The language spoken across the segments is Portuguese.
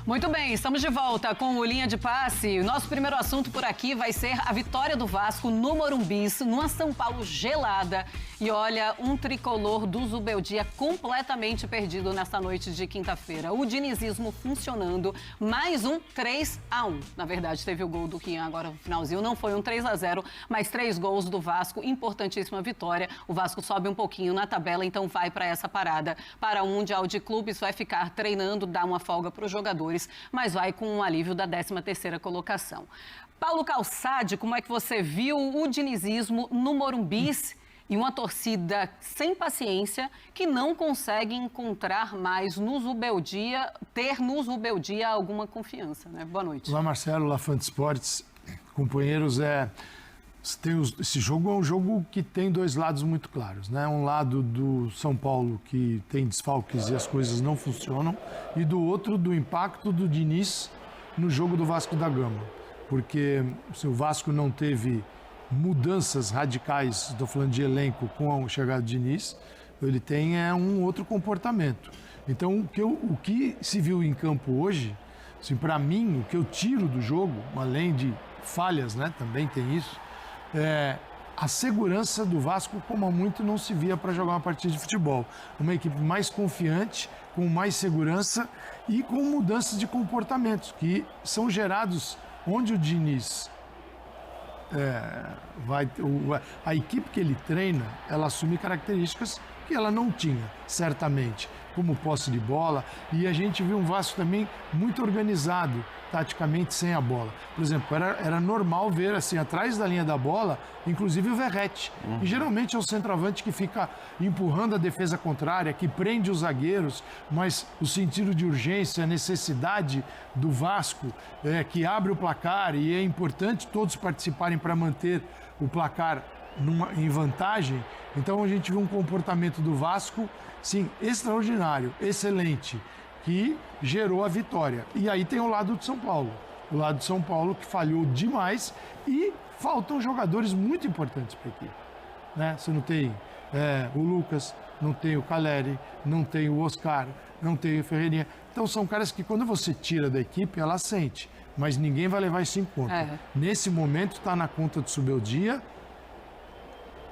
Muito bem, estamos de volta com o Linha de Passe. O nosso primeiro assunto por aqui vai ser a vitória do Vasco no Morumbi, numa São Paulo gelada. E olha, um tricolor do Zubeldia completamente perdido nesta noite de quinta-feira. O dinizismo funcionando, mais um 3-1. Na verdade, teve o gol do Rian agora no finalzinho, não foi um 3-0, mas 3 gols do Vasco, importantíssima vitória. O Vasco sobe um pouquinho na tabela, então vai para essa parada. Para o Mundial de Clubes, vai ficar treinando, dar uma folga para os jogadores, mas vai com um alívio da 13ª colocação. Paulo Calçade, como é que você viu o dinizismo no Morumbi e uma torcida sem paciência que não consegue encontrar mais no Zubeldia, ter no Zubeldia alguma confiança, né? Boa noite. Olá, Marcelo, olá, Fã de Esportes. Companheiros, esse jogo é um jogo que tem 2 lados muito claros, né? Um lado do São Paulo, que tem desfalques e as coisas não funcionam, e do outro, do impacto do Diniz no jogo do Vasco da Gama. Porque se o Vasco não teve mudanças radicais, estou falando de elenco, com a chegada do Diniz, ele tem um outro comportamento. Então, o que se viu em campo hoje, assim, para mim, o que eu tiro do jogo, além de falhas, né, também tem isso, a segurança do Vasco, como há muito não se via para jogar uma partida de futebol. Uma equipe mais confiante, com mais segurança e com mudanças de comportamentos que são gerados onde o Diniz a equipe que ele treina, ela assume características que ela não tinha, certamente, como posse de bola, e a gente viu um Vasco também muito organizado, taticamente, sem a bola. Por exemplo, era normal ver, assim, atrás da linha da bola, inclusive o Verratti. E geralmente é o centroavante que fica empurrando a defesa contrária, que prende os zagueiros, mas o sentido de urgência, a necessidade do Vasco, que abre o placar, e é importante todos participarem para manter o placar em vantagem. Então a gente viu um comportamento do Vasco, sim, extraordinário, excelente, que gerou a vitória. E aí tem o lado de São Paulo. O lado de São Paulo que falhou demais e faltam jogadores muito importantes para a equipe, né? Você não tem o Lucas, não tem o Caleri, não tem o Oscar, não tem o Ferreirinha. Então são caras que quando você tira da equipe, ela sente, mas ninguém vai levar isso em conta. Nesse momento está na conta do Zubeldia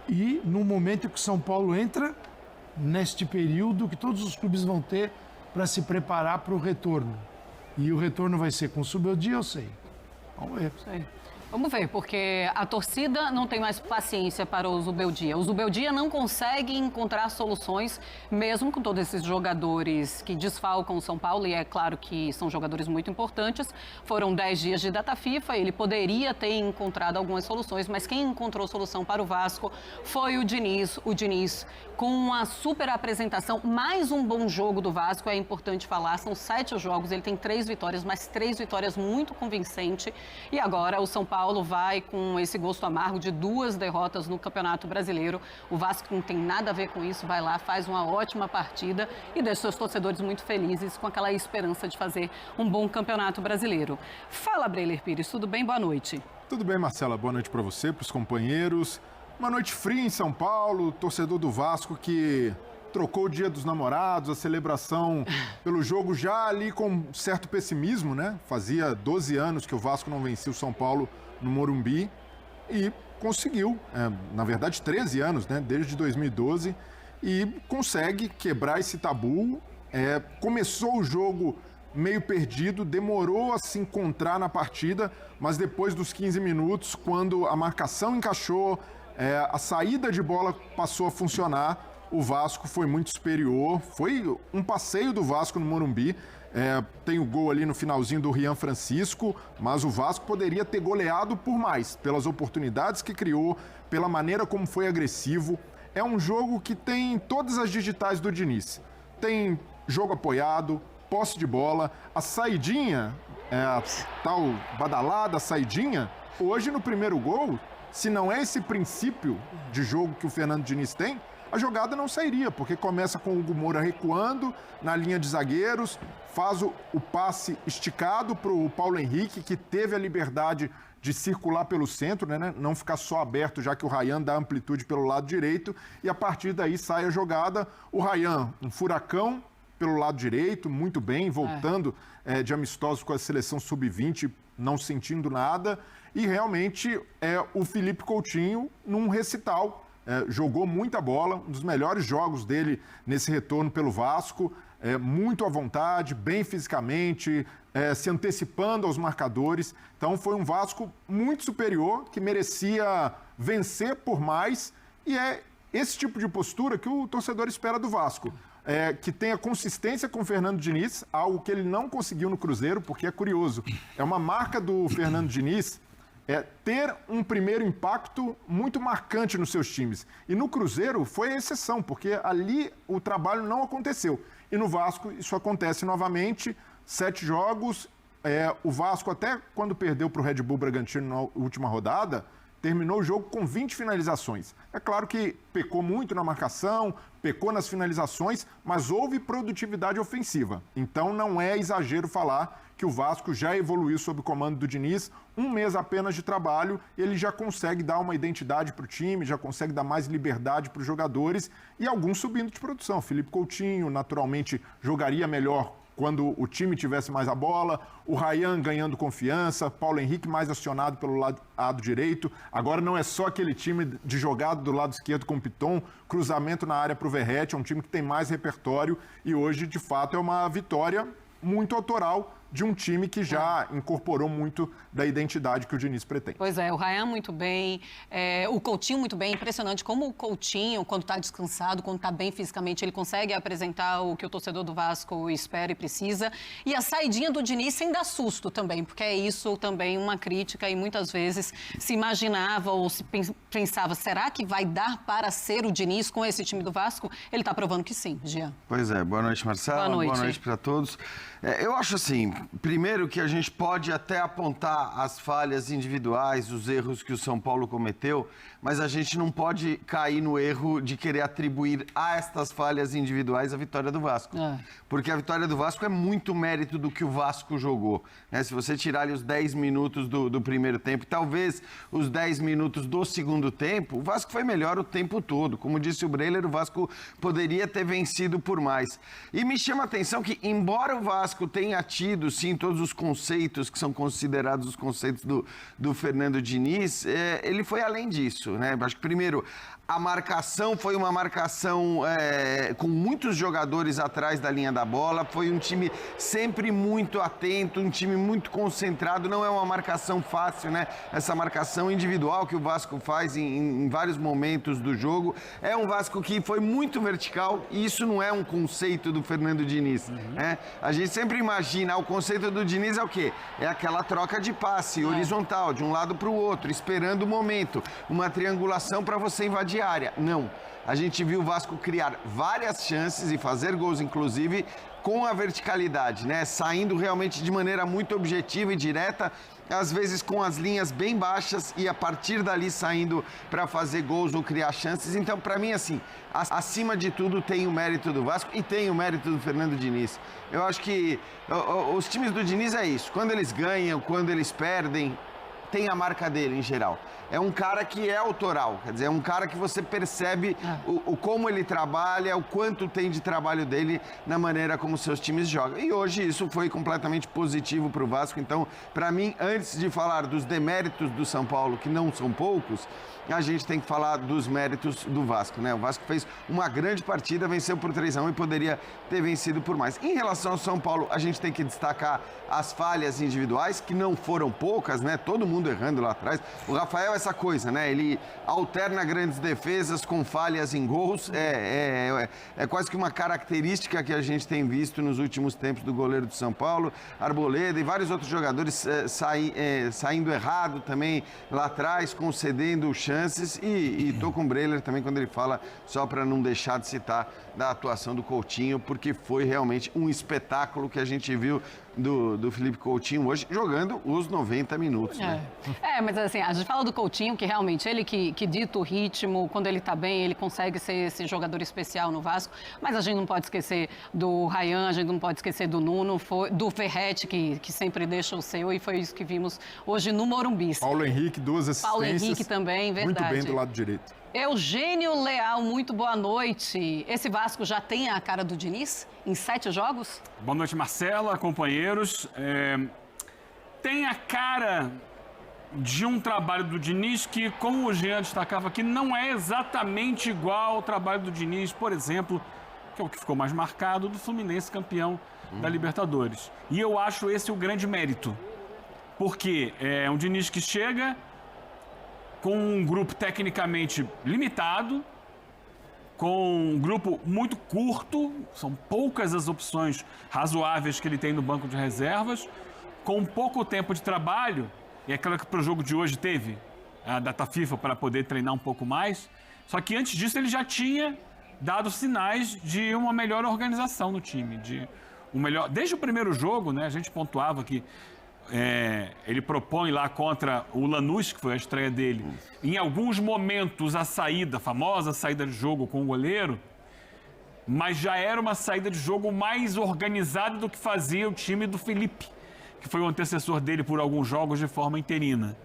e no momento que o São Paulo entra neste período que todos os clubes vão ter para se preparar para o retorno. E o retorno vai ser com o Zubeldia, eu sei. Vamos ver. Sei. Vamos ver, porque a torcida não tem mais paciência para o Zubeldia. O Zubeldia não consegue encontrar soluções, mesmo com todos esses jogadores que desfalcam o São Paulo, e é claro que são jogadores muito importantes. Foram 10 dias de data FIFA, ele poderia ter encontrado algumas soluções, mas quem encontrou solução para o Vasco foi o Diniz. O Diniz, com uma super apresentação, mais um bom jogo do Vasco, é importante falar, são 7 jogos, ele tem 3 vitórias, mas 3 vitórias muito convincentes. E agora o São Paulo vai com esse gosto amargo de 2 derrotas no Campeonato Brasileiro. O Vasco não tem nada a ver com isso, vai lá, faz uma ótima partida e deixa seus torcedores muito felizes com aquela esperança de fazer um bom Campeonato Brasileiro. Fala, Breiler Pires, tudo bem? Boa noite. Tudo bem, Marcela, boa noite para você, para os companheiros. Uma noite fria em São Paulo, torcedor do Vasco que trocou o Dia dos Namorados, a celebração pelo jogo já ali com certo pessimismo, né? Fazia 12 anos que o Vasco não vencia o São Paulo no Morumbi e conseguiu, na verdade 13 anos, né? Desde 2012, e consegue quebrar esse tabu. Começou o jogo meio perdido, demorou a se encontrar na partida, mas depois dos 15 minutos, quando a marcação encaixou, a saída de bola passou a funcionar, o Vasco foi muito superior, foi um passeio do Vasco no Morumbi. Tem o gol ali no finalzinho do Rian Francisco, mas o Vasco poderia ter goleado por mais, pelas oportunidades que criou, pela maneira como foi agressivo. É um jogo que tem todas as digitais do Diniz. Tem jogo apoiado, posse de bola, a saidinha, a tal badalada saidinha. Hoje no primeiro gol, se não é esse princípio de jogo que o Fernando Diniz tem, a jogada não sairia, porque começa com o Hugo Moura recuando na linha de zagueiros, faz o passe esticado para o Paulo Henrique, que teve a liberdade de circular pelo centro, né? Não ficar só aberto, já que o Rayan dá amplitude pelo lado direito, e a partir daí sai a jogada. O Rayan, um furacão, pelo lado direito, muito bem, voltando de amistosos com a seleção sub-20, não sentindo nada. E realmente o Felipe Coutinho num recital. Jogou muita bola, um dos melhores jogos dele nesse retorno pelo Vasco. Muito à vontade, bem fisicamente, se antecipando aos marcadores. Então foi um Vasco muito superior, que merecia vencer por mais. E é esse tipo de postura que o torcedor espera do Vasco. Que tenha consistência com o Fernando Diniz, algo que ele não conseguiu no Cruzeiro, porque é curioso. É uma marca do Fernando Diniz ter um primeiro impacto muito marcante nos seus times. E no Cruzeiro foi a exceção, porque ali o trabalho não aconteceu. E no Vasco isso acontece novamente, 7 jogos. O Vasco, até quando perdeu para o Red Bull Bragantino na última rodada, terminou o jogo com 20 finalizações. É claro que pecou muito na marcação, pecou nas finalizações, mas houve produtividade ofensiva. Então não é exagero falar que o Vasco já evoluiu sob o comando do Diniz. Um mês apenas de trabalho, ele já consegue dar uma identidade para o time, já consegue dar mais liberdade para os jogadores e alguns subindo de produção. Felipe Coutinho, naturalmente, jogaria melhor quando o time tivesse mais a bola, o Ryan ganhando confiança, Paulo Henrique mais acionado pelo lado direito. Agora não é só aquele time de jogada do lado esquerdo com o Piton, cruzamento na área para o Verratti, é um time que tem mais repertório e hoje, de fato, é uma vitória muito autoral de um time que já incorporou muito da identidade que o Diniz pretende. Pois é, o Ryan muito bem, o Coutinho muito bem, impressionante como o Coutinho, quando está descansado, quando está bem fisicamente, ele consegue apresentar o que o torcedor do Vasco espera e precisa. E a saidinha do Diniz sem dar susto também, porque é isso também uma crítica e muitas vezes se imaginava ou se pensava, será que vai dar para ser o Diniz com esse time do Vasco? Ele está provando que sim, Jean. Pois é, boa noite, Marcelo. Boa noite para todos. Eu acho assim, primeiro que a gente pode até apontar as falhas individuais, os erros que o São Paulo cometeu, mas a gente não pode cair no erro de querer atribuir a estas falhas individuais a vitória do Vasco. Porque a vitória do Vasco é muito mérito do que o Vasco jogou. Se você tirar ali os 10 minutos do primeiro tempo, talvez os 10 minutos do segundo tempo, o Vasco foi melhor o tempo todo. Como disse o Breiler, o Vasco poderia ter vencido por mais. E me chama a atenção que, embora o Vasco tenha tido, sim, todos os conceitos que são considerados os conceitos do Fernando Diniz, ele foi além disso, né? Acho que, primeiro, a marcação foi uma marcação com muitos jogadores atrás da linha da bola, foi um time sempre muito atento, um time muito concentrado, não é uma marcação fácil, né? Essa marcação individual que o Vasco faz em vários momentos do jogo, é um Vasco que foi muito vertical e isso não é um conceito do Fernando Diniz, né? A gente sempre imagina, o conceito do Diniz é o quê? É aquela troca de passe horizontal, de um lado para o outro, esperando o momento, uma triangulação para você invadir a área. Não. A gente viu o Vasco criar várias chances e fazer gols, inclusive, com a verticalidade, né? Saindo realmente de maneira muito objetiva e direta, às vezes com as linhas bem baixas e a partir dali saindo para fazer gols ou criar chances. Então, para mim, assim, acima de tudo tem o mérito do Vasco e tem o mérito do Fernando Diniz. Eu acho que os times do Diniz é isso. Quando eles ganham, quando eles perdem, tem a marca dele em geral. É um cara que é autoral, quer dizer, é um cara que você percebe como ele trabalha, o quanto tem de trabalho dele na maneira como seus times jogam. E hoje isso foi completamente positivo para o Vasco. Então, para mim, antes de falar dos deméritos do São Paulo, que não são poucos, a gente tem que falar dos méritos do Vasco, né? O Vasco fez uma grande partida, venceu por 3-1 e poderia ter vencido por mais. Em relação ao São Paulo, a gente tem que destacar as falhas individuais, que não foram poucas, né? Todo mundo errando lá atrás. O Rafael, essa coisa, né? Ele alterna grandes defesas com falhas em gols. É quase que uma característica que a gente tem visto nos últimos tempos do goleiro do São Paulo, Arboleda e vários outros jogadores saindo errado também lá atrás, concedendo chances. E tô com o Breiler também quando ele fala, só para não deixar de citar, da atuação do Coutinho, porque foi realmente um espetáculo que a gente viu do Felipe Coutinho hoje, jogando os 90 minutos. Né? Mas assim, a gente fala do Coutinho, que realmente ele que dita o ritmo, quando ele tá bem, ele consegue ser esse jogador especial no Vasco, mas a gente não pode esquecer do Ryan, a gente não pode esquecer do Nuno, do Verratti, que sempre deixa o seu, e foi isso que vimos hoje no Morumbi. Paulo Henrique, 2 assistências. Paulo Henrique também, verdade. Muito bem do lado direito. Eugênio Leal, muito boa noite. Esse Vasco já tem a cara do Diniz em 7 jogos? Boa noite, Marcela, companheiros. Tem a cara de um trabalho do Diniz que, como o Jean destacava aqui, não é exatamente igual ao trabalho do Diniz, por exemplo, que é o que ficou mais marcado, do Fluminense campeão da Libertadores. E eu acho esse o grande mérito, porque é um Diniz que chega com um grupo tecnicamente limitado, com um grupo muito curto, são poucas as opções razoáveis que ele tem no banco de reservas, com pouco tempo de trabalho, e é claro que para o jogo de hoje teve a data FIFA para poder treinar um pouco mais, só que antes disso ele já tinha dado sinais de uma melhor organização no time, desde o primeiro jogo, né, a gente pontuava que ele propõe lá contra o Lanús, que foi a estreia dele, em alguns momentos a famosa saída de jogo com o goleiro, mas já era uma saída de jogo mais organizada do que fazia o time do Felipe, que foi o antecessor dele por alguns jogos de forma interina.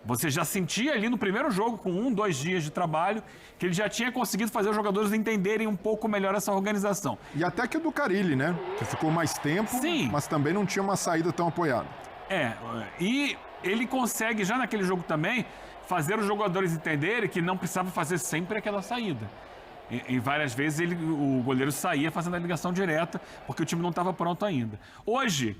Você já sentia ali no primeiro jogo, com 2 dias de trabalho, que ele já tinha conseguido fazer os jogadores entenderem um pouco melhor essa organização. E até que o do Carille, né? Que ficou mais tempo, Sim. Mas também não tinha uma saída tão apoiada. E ele consegue, já naquele jogo também, fazer os jogadores entenderem que não precisava fazer sempre aquela saída. E várias vezes o goleiro saía fazendo a ligação direta, porque o time não estava pronto ainda. Hoje,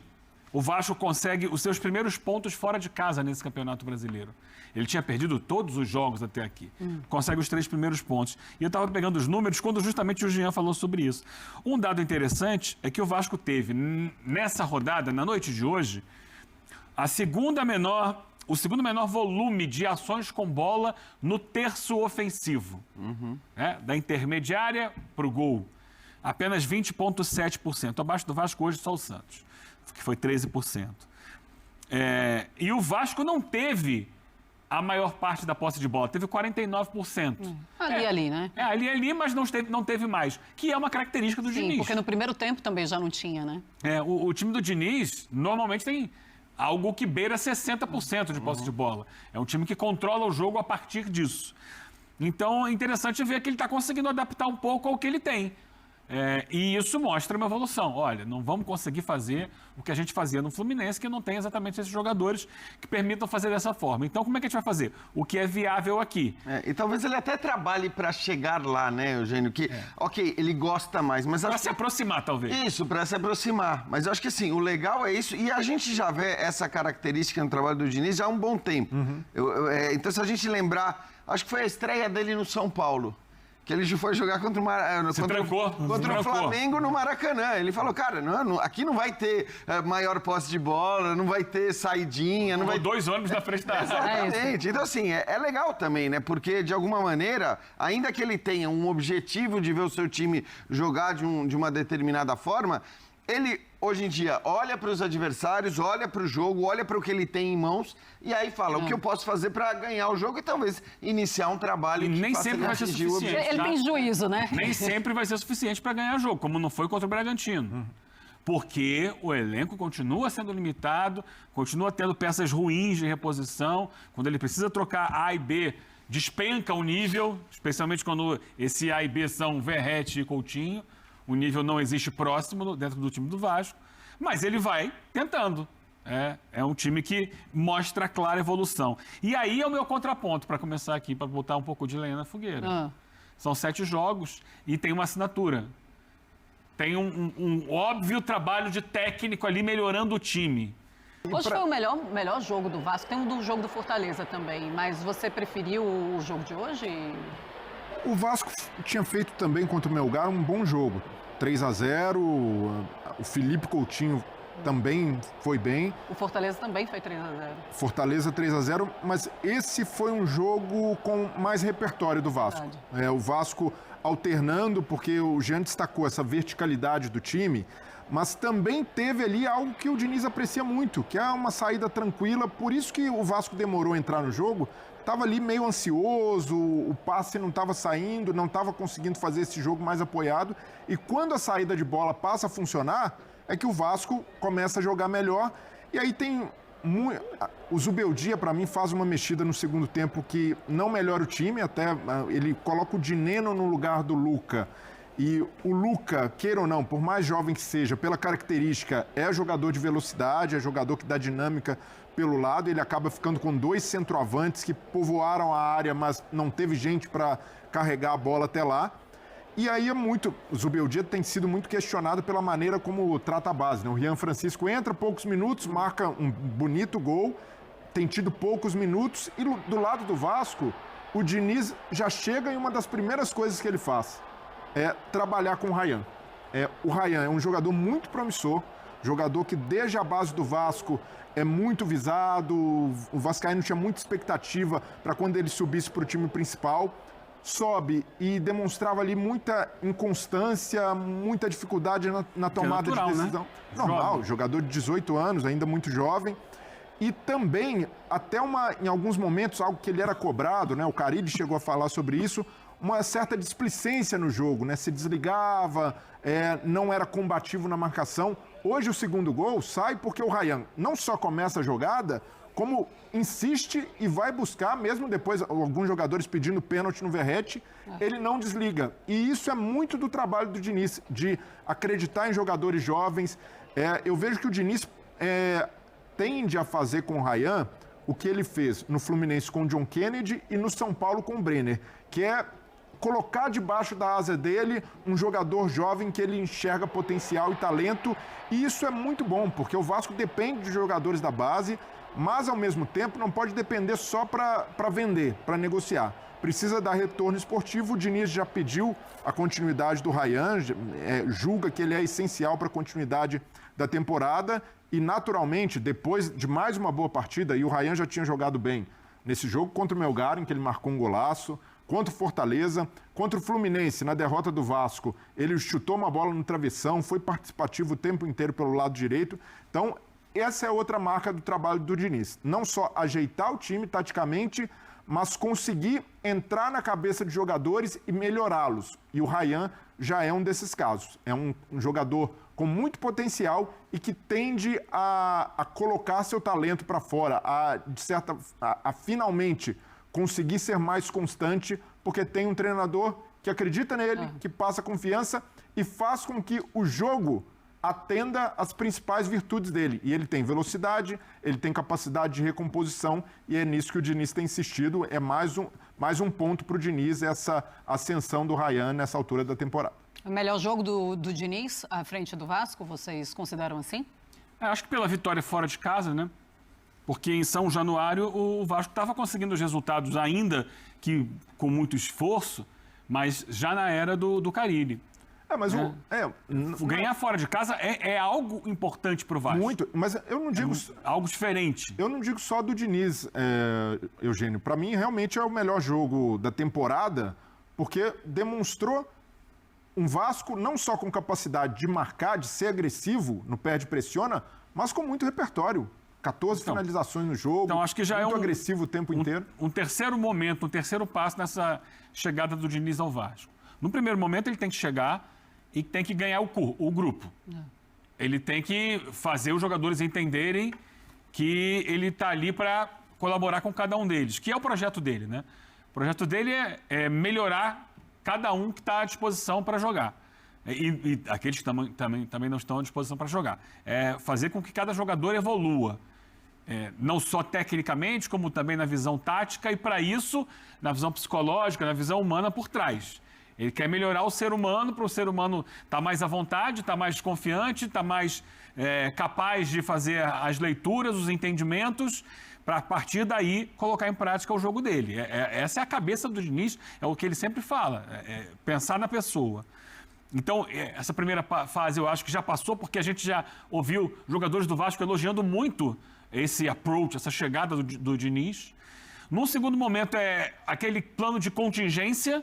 o Vasco consegue os seus primeiros pontos fora de casa nesse Campeonato Brasileiro. Ele tinha perdido todos os jogos até aqui. Consegue os 3 primeiros pontos. E eu estava pegando os números quando justamente o Jean falou sobre isso. Um dado interessante é que o Vasco teve, nessa rodada, na noite de hoje, o segundo menor volume de ações com bola no terço ofensivo. Da intermediária para o gol. Apenas 20,7%. Abaixo do Vasco hoje só o Santos, que foi 13%. E o Vasco não teve a maior parte da posse de bola, teve 49%. Ali, né? Ali, mas não teve mais, que é uma característica do Diniz. Sim, porque no primeiro tempo também já não tinha, né? O time do Diniz normalmente tem algo que beira 60% de posse de bola. É um time que controla o jogo a partir disso. Então, é interessante ver que ele está conseguindo adaptar um pouco ao que ele tem. E isso mostra uma evolução. Olha, não vamos conseguir fazer o que a gente fazia no Fluminense, que não tem exatamente esses jogadores que permitam fazer dessa forma. Então, como é que a gente vai fazer? O que é viável aqui. E talvez ele até trabalhe para chegar lá, né, Eugênio? Ok, ele gosta mais, mas... Para se aproximar, talvez. Isso, para se aproximar. Mas eu acho que, assim, o legal é isso. E a gente já vê essa característica no trabalho do Diniz já há um bom tempo. Então, se a gente lembrar, acho que foi a estreia dele no São Paulo, que ele foi jogar contra o Flamengo no Maracanã. Ele falou, cara, aqui não vai ter maior posse de bola, não vai ter saidinha. Não vai 2 ônibus na frente da... Exatamente. Então, assim, é legal também, né? Porque, de alguma maneira, ainda que ele tenha um objetivo de ver o seu time jogar de uma determinada forma, ele, hoje em dia, olha para os adversários, olha para o jogo, olha para o que ele tem em mãos e aí fala o que eu posso fazer para ganhar o jogo e talvez iniciar um trabalho que nem sempre vai ser suficiente. Ele tem juízo, né? Nem sempre vai ser suficiente para ganhar o jogo, como não foi contra o Bragantino. Porque o elenco continua sendo limitado, continua tendo peças ruins de reposição. Quando ele precisa trocar A e B, despenca o nível, especialmente quando esse A e B são Verratti e Coutinho. O nível não existe próximo dentro do time do Vasco, mas ele vai tentando. É um time que mostra clara evolução. E aí é o meu contraponto, para começar aqui, para botar um pouco de lenha na fogueira. São 7 jogos e tem uma assinatura. Tem um óbvio trabalho de técnico ali melhorando o time. Hoje foi o melhor jogo do Vasco. Tem do jogo do Fortaleza também, mas você preferiu o jogo de hoje? O Vasco tinha feito também contra o Melgar um bom jogo. 3-0, o Felipe Coutinho também foi bem. O Fortaleza também foi 3-0. Fortaleza 3-0, mas esse foi um jogo com mais repertório do Vasco. O Vasco alternando, porque o Jean destacou essa verticalidade do time, mas também teve ali algo que o Diniz aprecia muito, que é uma saída tranquila, por isso que o Vasco demorou a entrar no jogo. Estava ali meio ansioso, o passe não estava saindo, não estava conseguindo fazer esse jogo mais apoiado. E quando a saída de bola passa a funcionar, é que o Vasco começa a jogar melhor. E aí tem o Zubeldia, para mim, faz uma mexida no segundo tempo que não melhora o time, até ele coloca o Dineno no lugar do Luca. E o Luca, queira ou não, por mais jovem que seja, pela característica, é jogador de velocidade, é jogador que dá dinâmica pelo lado. Ele acaba ficando com 2 centroavantes que povoaram a área, mas não teve gente para carregar a bola até lá. E aí o Zubeldia tem sido muito questionado pela maneira como trata a base, né? O Rian Francisco entra poucos minutos, marca um bonito gol, tem tido poucos minutos, e do lado do Vasco, o Diniz já chega e uma das primeiras coisas que ele faz é trabalhar com o Rayan. O Rayan é um jogador muito promissor, jogador que desde a base do Vasco é muito visado, o vascaíno tinha muita expectativa para quando ele subisse para o time principal. Sobe e demonstrava ali muita inconstância, muita dificuldade na tomada de decisão. Né? Normal, jogador de 18 anos, ainda muito jovem. E também, até em alguns momentos, algo que ele era cobrado, né? O Carille chegou a falar sobre isso, uma certa displicência no jogo, né? Se desligava, não era combativo na marcação. Hoje o segundo gol sai porque o Rayan não só começa a jogada, como insiste e vai buscar, mesmo depois alguns jogadores pedindo pênalti no Verratti, ele não desliga. E isso é muito do trabalho do Diniz, de acreditar em jogadores jovens. Eu vejo que o Diniz tende a fazer com o Rayan o que ele fez no Fluminense com o John Kennedy e no São Paulo com o Brenner, que é colocar debaixo da asa dele um jogador jovem que ele enxerga potencial e talento. E isso é muito bom, porque o Vasco depende de jogadores da base, mas, ao mesmo tempo, não pode depender só para vender, para negociar. Precisa dar retorno esportivo. O Diniz já pediu a continuidade do Rayan, julga que ele é essencial para a continuidade da temporada. E, naturalmente, depois de mais uma boa partida, e o Rayan já tinha jogado bem nesse jogo contra o Melgar, em que ele marcou um golaço, contra o Fortaleza, contra o Fluminense, na derrota do Vasco, ele chutou uma bola no travessão, foi participativo o tempo inteiro pelo lado direito. Então, essa é outra marca do trabalho do Diniz. Não só ajeitar o time taticamente, mas conseguir entrar na cabeça de jogadores e melhorá-los. E o Rayan já é um desses casos. É um jogador com muito potencial e que tende a colocar seu talento para fora, a finalmente conseguir ser mais constante, porque tem um treinador que acredita nele, que passa confiança e faz com que o jogo atenda às principais virtudes dele. E ele tem velocidade, ele tem capacidade de recomposição, e é nisso que o Diniz tem insistido. É mais um ponto para o Diniz, essa ascensão do Rayan nessa altura da temporada. O melhor jogo do Diniz à frente do Vasco, vocês consideram assim? Acho que pela vitória fora de casa, né? Porque em São Januário o Vasco estava conseguindo os resultados, ainda que com muito esforço, mas já na era do Carille. Ganhar fora de casa é algo importante para o Vasco. Muito, mas eu não digo... algo diferente. Eu não digo só do Diniz, Eugênio. Para mim, realmente é o melhor jogo da temporada, porque demonstrou um Vasco não só com capacidade de marcar, de ser agressivo no perde-pressiona, mas com muito repertório. 14 finalizações no jogo, então acho que já muito agressivo o tempo inteiro. Um terceiro momento, um terceiro passo nessa chegada do Diniz ao Vasco. No primeiro momento, ele tem que chegar e tem que ganhar o grupo. Ele tem que fazer os jogadores entenderem que ele está ali para colaborar com cada um deles, que é o projeto dele, né? O projeto dele é melhorar cada um que está à disposição para jogar. E aqueles que também não estão à disposição para jogar. É fazer com que cada jogador evolua. Não só tecnicamente, como também na visão tática, e para isso, na visão psicológica, na visão humana por trás. Ele quer melhorar o ser humano, para o ser humano estar mais à vontade, estar mais confiante, estar mais capaz de fazer as leituras, os entendimentos, para a partir daí colocar em prática o jogo dele. Essa é a cabeça do Diniz, é o que ele sempre fala, pensar na pessoa. Então, essa primeira fase eu acho que já passou, porque a gente já ouviu jogadores do Vasco elogiando muito esse approach, essa chegada do Diniz. Num segundo momento é aquele plano de contingência.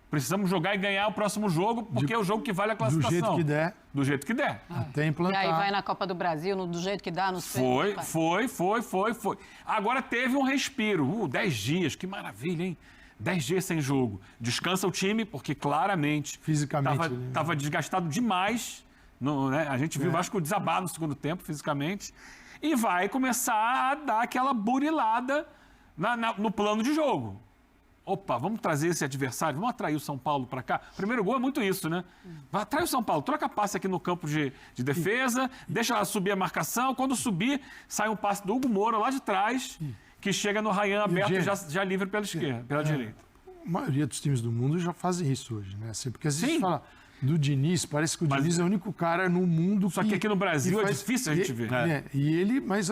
Precisamos jogar e ganhar o próximo jogo, porque é o jogo que vale a classificação. Do jeito que der. Do jeito que der. Até implantar. E aí vai na Copa do Brasil, do jeito que dá, nos pênaltis. Foi. Agora teve um respiro. 10 dias, que maravilha, hein? 10 dias sem jogo. Descansa o time, porque claramente fisicamente estava desgastado demais Né? A gente viu o Vasco desabar no segundo tempo, fisicamente, e vai começar a dar aquela burilada no plano de jogo. Opa, vamos trazer esse adversário, vamos atrair o São Paulo para cá. O primeiro gol é muito isso, né? Atrai o São Paulo, troca passe aqui no campo de defesa, deixa ela subir a marcação. Quando subir, sai um passe do Hugo Moura lá de trás, que chega no Ryan aberto, já livre pela esquerda, pela direita. A maioria dos times do mundo já fazem isso hoje, né? Assim, porque às vezes a gente fala do Diniz, parece que o Diniz é o único cara no mundo Só que aqui no Brasil é difícil a gente ver. Mas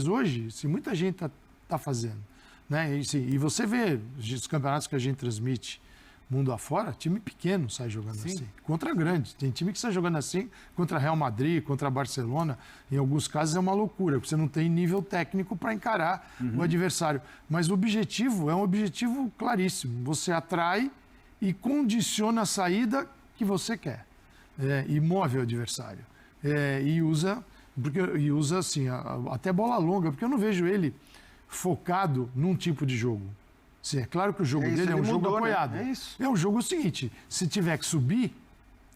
hoje, muita gente tá fazendo. Né? E você vê os campeonatos que a gente transmite mundo afora, time pequeno sai jogando assim. Contra grande. Tem time que sai jogando assim contra Real Madrid, contra Barcelona. Em alguns casos é uma loucura, porque você não tem nível técnico para encarar o adversário. Mas o objetivo é um objetivo claríssimo. Você atrai e condiciona a saída que você quer. E move o adversário. E usa assim, até bola longa, porque eu não vejo ele focado num tipo de jogo. Sim, é claro que o jogo dele é um jogo apoiado. Né? É isso. É um jogo seguinte, se tiver que subir,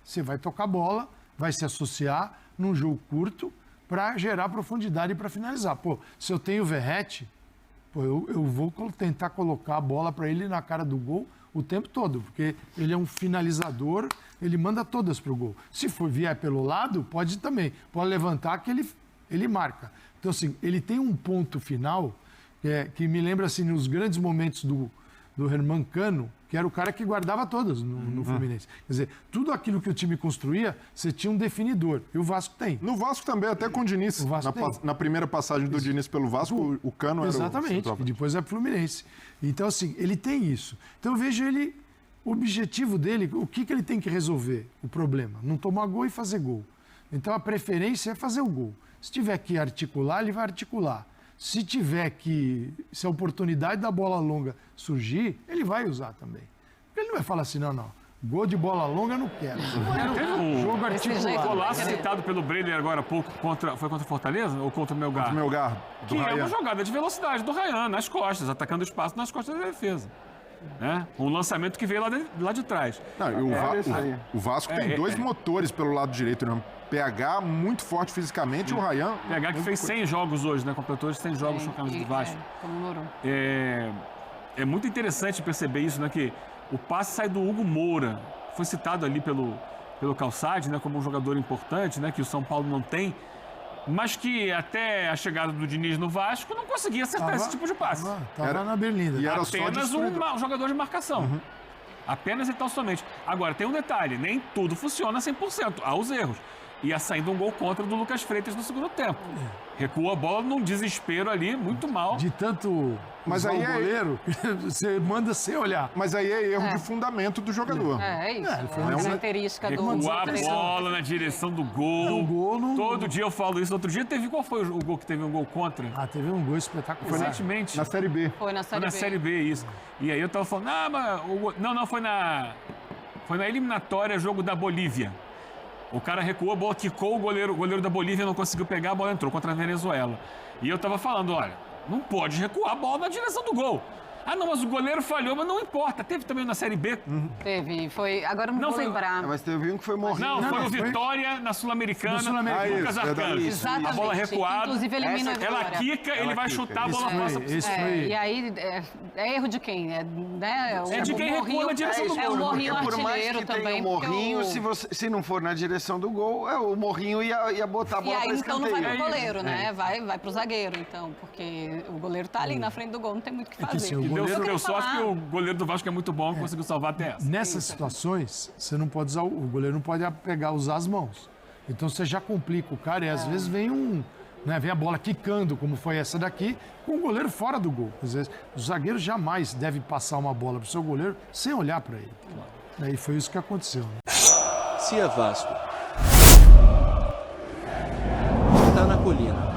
você vai tocar bola, vai se associar num jogo curto para gerar profundidade e para finalizar. Pô, se eu tenho o Verratti, eu vou tentar colocar a bola para ele na cara do gol o tempo todo, porque ele é um finalizador, ele manda todas para o gol. Se vier pelo lado, pode também. Pode levantar que ele marca. Então, assim, ele tem um ponto final que me lembra, assim, nos grandes momentos do Herman Cano, que era o cara que guardava todas no Fluminense. Quer dizer, tudo aquilo que o time construía, você tinha um definidor. E o Vasco tem. No Vasco também, até com o Diniz. Na primeira passagem do Diniz pelo Vasco, o Cano era exatamente, e depois é Fluminense. Então, assim, ele tem isso. Então, eu vejo o objetivo dele, o que ele tem que resolver? O problema. Não tomar gol e fazer gol. Então, a preferência é fazer o gol. Se tiver que articular, ele vai articular. Se a oportunidade da bola longa surgir, ele vai usar também. Ele não vai falar assim, não, gol de bola longa eu não quero. Teve um jogo articulado. Golaço citado pelo Brenner agora há pouco, foi contra Fortaleza ou contra o Melgar? Contra o Melgar, que é uma jogada de velocidade do Ryan, nas costas, atacando o espaço nas costas da defesa. Né? Um lançamento que veio lá de trás. O Vasco tem dois motores pelo lado direito, né? PH muito forte fisicamente e o Ryan... PH que fez 100 jogos hoje, né? Completou 100 jogos com a camisa do Vasco. É muito interessante perceber isso, né? Que o passe sai do Hugo Moura. Foi citado ali pelo Calçade, né? Como um jogador importante, né? Que o São Paulo não tem. Mas que até a chegada do Diniz no Vasco não conseguia acertar esse tipo de passe. Era na Berlinda. E era apenas um jogador de marcação. Apenas e tão somente. Agora, tem um detalhe. Nem tudo funciona 100%. Há os erros. Ia saindo um gol contra do Lucas Freitas no segundo tempo. Recua a bola num desespero ali, muito mal. De tanto usar o goleiro, você manda sem olhar. Mas aí é erro de fundamento do jogador. É isso. Foi uma característica do... Recuar a bola na direção do gol. Todo dia eu falo isso. Outro dia teve... Qual foi o gol que teve um gol contra? Teve um gol espetacular. Recentemente. Na Série B. Foi na Série B, isso. E aí eu tava falando, foi na eliminatória, jogo da Bolívia. O cara recuou, a bola quicou, o goleiro da Bolívia não conseguiu pegar, a bola entrou contra a Venezuela. E eu tava falando, olha, não pode recuar a bola na direção do gol. Não, mas o goleiro falhou, mas não importa. Teve também na Série B. Teve, foi. Agora não vou lembrar. Mas teve um que foi morrido. Foi o Vitória na Sul-Americana. Lucas Arcanjo. Exatamente. A bola recuada. Inclusive elimina ela quica, ele vai chutar, a bola passa por cima. E aí, é erro de quem? É de quem recua na direção do gol. É o morrinho por mais artilheiro que também. Tenha o morrinho, se não for na direção do gol, o morrinho ia botar a bola para então escanteio. não vai pro goleiro, né? Vai pro zagueiro, então. Porque o goleiro tá ali na frente do gol, não tem muito o que fazer. Deu sorte que o goleiro do Vasco é muito bom, conseguiu salvar até essa. Nessas situações, você não pode o goleiro não pode usar as mãos. Então você já complica o cara e às vezes vem vem a bola quicando, como foi essa daqui, com o goleiro fora do gol. Às vezes, o zagueiro jamais deve passar uma bola pro seu goleiro sem olhar para ele. E foi isso que aconteceu. Se é Vasco, está na colina.